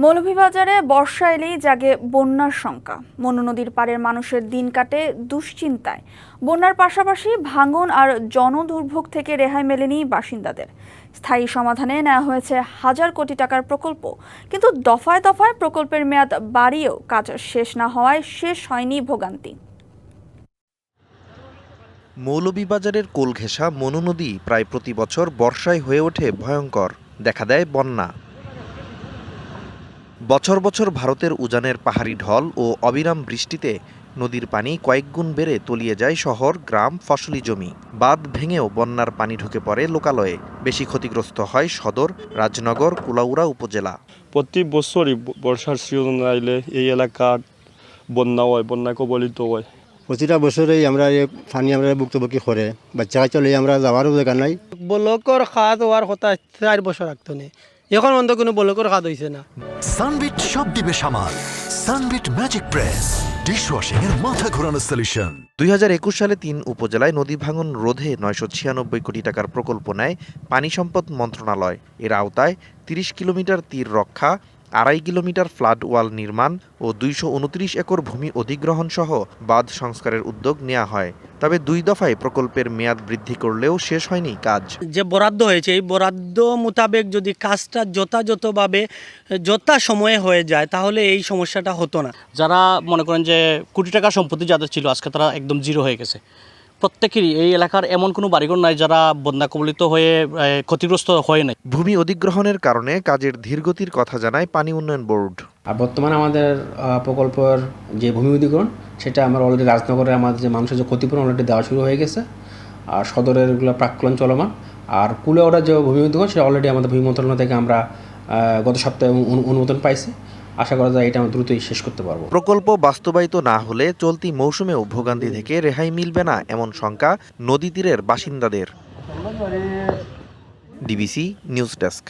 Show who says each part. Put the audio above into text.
Speaker 1: মৌলভীবাজারে বর্ষা এলেই জাগে বন্যার শঙ্কা। মনু নদীর পাড়ের মানুষের দিন কাটে দুশ্চিন্তায়। বন্যার পাশাপাশি ভাঙন আর জনদুর্ভোগ থেকে রেহাই মেলেনি বাসিন্দাদের। স্থায়ী সমাধানে নেওয়া হয়েছে হাজার কোটি টাকার প্রকল্প, কিন্তু দফায় দফায় প্রকল্পের মেয়াদ বাড়িয়েও কাজ শেষ না হওয়ায় শেষ হয়নি ভোগান্তি।
Speaker 2: মৌলভীবাজারের কোল ঘেঁষা মনু নদী প্রায় প্রতি বছর বর্ষায় হয়ে ওঠে ভয়ঙ্কর, দেখা দেয় বন্যা। বছর বছর ভারতের উজানের পাহাড়ি ঢল ও অবিরাম বৃষ্টিতে নদীর পানি কয়েকগুণ বেড়ে তলিয়ে যায় শহর, গ্রাম, ফসলি জমি। বাঁধ ভেঙেও বন্যার পানি ঢুকে পড়ে লোকালয়ে। বেশি ক্ষতিগ্রস্ত হয় সদর, রাজনগর, কুলাউড়া উপজেলা।
Speaker 3: প্রতি বছরই বর্ষার সিজন আইলে এই এলাকার বন্যা হয়, বন্যা কবলিত হয়।
Speaker 4: প্রতিটা বছরেই আমরা পানি আমরা ভুক্তভোগী করে বাচ্চা কাচ্চা লই আমরা যাওয়ারও জায়গা নাই।
Speaker 5: ব্লকর খাত হওয়ার কথা 4 বছর রাখতো না, এখন অন্ত কোনো ব্লকর খাত হয়েছে না।
Speaker 6: সানবিট সব দিবে সামাল। সানবিট ম্যাজিক প্রেস ডিশওয়াশিং এর মাথা ঘোরানো সলিউশন।
Speaker 2: 2021 সালে 3 উপজেলায় নদী ভাঙন রোধে 996 কোটি টাকার প্রকল্প নেয় পানি সম্পদ মন্ত্রণালয়। এর আওতায় 30 কিলোমিটার তীর রক্ষা, 2.5 কিলোমিটার ফ্লাড ওয়াল নির্মাণ ও 229 একর ভূমি অধিগ্রহণ সহ বাঁধ সংস্কারের উদ্যোগ নেওয়া হয়। তবে 2 দফায় প্রকল্পের মেয়াদ বৃদ্ধি করলেও শেষ হয়নি কাজ।
Speaker 5: যে বরাদ্দ হয়েছে এই বরাদ্দ মোতাবেক যদি কাজটা যথাযথভাবে যথা সময়ে হয়ে যায় তাহলে এই সমস্যাটা হতো না।
Speaker 7: যারা মনে করেন যে কোটি টাকা সম্পত্তি যাদের ছিল আজকে তারা একদম জিরো হয়ে গেছে। প্রত্যেকেরই এই এলাকার এমন কোনো বাড়িঘর নাই যারা বন্যা কবলিত হয়ে ক্ষতিগ্রস্ত হয় নাই।
Speaker 2: ভূমি অধিগ্রহণের কারণে কাজের ধীরগতির কথা জানায় পানি উন্নয়ন বোর্ড।
Speaker 8: আর বর্তমানে আমাদের প্রকল্পের যে ভূমি অধিগ্রহণ সেটা আমরা অলরেডি রাজনগরে আমাদের যে মানুষের যে ক্ষতিপূরণ অলরেডি দেওয়া শুরু হয়ে গেছে, আর সদরেরগুলো প্রাক্কলন চলমান। আর কুলেওড়া যে ভূমি অধিগ্রহণ সেটা অলরেডি আমাদের ভূমি মন্ত্রণালয় থেকে আমরা গত সপ্তাহে অনুমোদন পাইছি। আশা করা যায় এটা আমরা দ্রুতই শেষ করতে পারবো।
Speaker 2: প্রকল্প বাস্তবায়িত না হলে চলতি মৌসুমেও ভোগান্তি থেকে রেহাই মিলবে না এমন শঙ্কা নদী তীরের বাসিন্দাদের। DBC news desk.